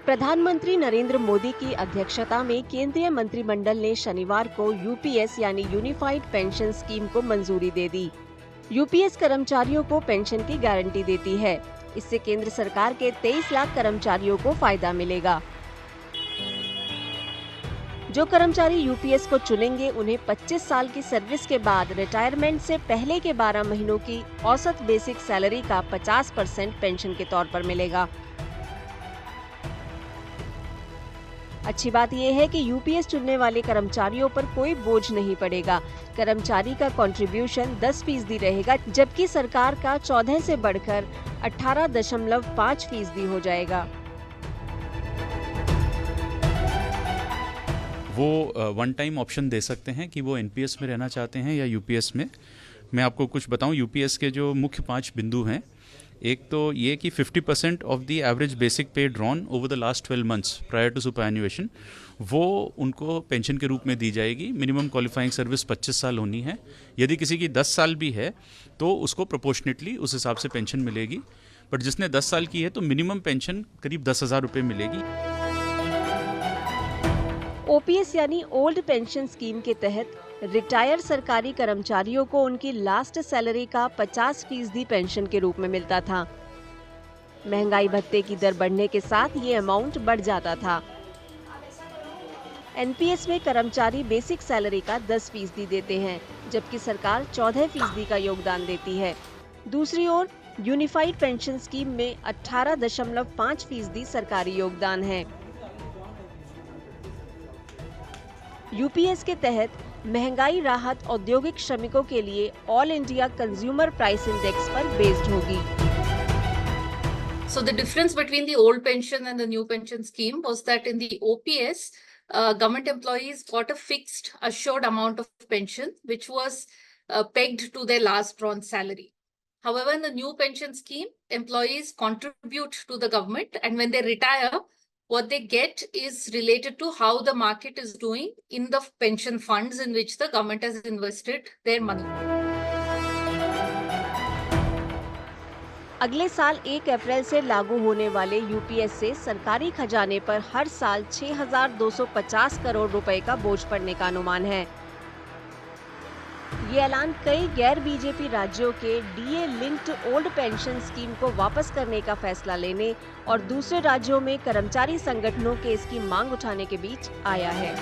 प्रधानमंत्री नरेंद्र मोदी की अध्यक्षता में केंद्रीय मंत्रिमंडल ने शनिवार को यूपीएस यानी यूनिफाइड पेंशन स्कीम को मंजूरी दे दी। यूपीएस कर्मचारियों को पेंशन की गारंटी देती है। इससे केंद्र सरकार के 23 लाख कर्मचारियों को फायदा मिलेगा। जो कर्मचारी यूपीएस को चुनेंगे उन्हें 25 साल की सर्विस के बाद रिटायरमेंट से पहले के 12 महीनों की औसत बेसिक सैलरी का 50% पेंशन के तौर पर मिलेगा। अच्छी बात यह है कि यूपीएस चुनने वाले कर्मचारियों पर कोई बोझ नहीं पड़ेगा। कर्मचारी का कंट्रीब्यूशन 10% रहेगा, जबकि सरकार का 14 से बढ़कर 18.5% हो जाएगा। वो वन टाइम ऑप्शन दे सकते हैं कि वो एनपीएस में रहना चाहते हैं या यूपीएस में। मैं आपको कुछ बताऊं, यूपीएस के जो मुख्य 5 बिंदु हैं, एक तो ये कि 50% of the average basic pay drawn over the last 12 months prior to superannuation वो उनको पेंशन के रूप में दी जाएगी। मिनिमम क्वालिफाइंग सर्विस 25 साल होनी है। यदि किसी की 10 साल भी है तो उसको प्रोपोर्शनेटली उस हिसाब से पेंशन मिलेगी। बट जिसने 10 साल की है तो मिनिमम पेंशन करीब 10,000 रुपये मिलेगी। ओपीएस यानी ओल्ड पेंशन स्कीम के तहत रिटायर सरकारी कर्मचारियों को उनकी लास्ट सैलरी का 50% पेंशन के रूप में मिलता था। महंगाई भत्ते की दर बढ़ने के साथ ये अमाउंट बढ़ जाता था। एनपीएस में कर्मचारी बेसिक सैलरी का 10% देते हैं, जबकि सरकार 14% का योगदान देती है। दूसरी ओर यूनिफाइड पेंशन स्कीम में 18.5% सरकारी योगदान है। यूपीएस के तहत महंगाई राहत औद्योगिक श्रमिकों के लिए all India consumer price index पर बेस्ड होगी। So the difference between the old pension and the new pension scheme was that in the OPS, government employees got a fixed assured amount of pension, which was pegged to their last drawn salary. However, in the new pension scheme, employees contribute to the government, and when they retire, what they get is related to how the market is doing in the pension funds in which the government has invested their money. अगले साल 1 अप्रैल से लागू होने वाले UPS से सरकारी खजाने पर हर साल 6,250 करोड़ रुपए का बोझ पड़ने का अनुमान है। ये ऐलान कई गैर बीजेपी राज्यों के DA linked old pension scheme को वापस करने का फैसला लेने और दूसरे राज्यों में कर्मचारी संगठनों के इसकी मांग उठाने के बीच आया है।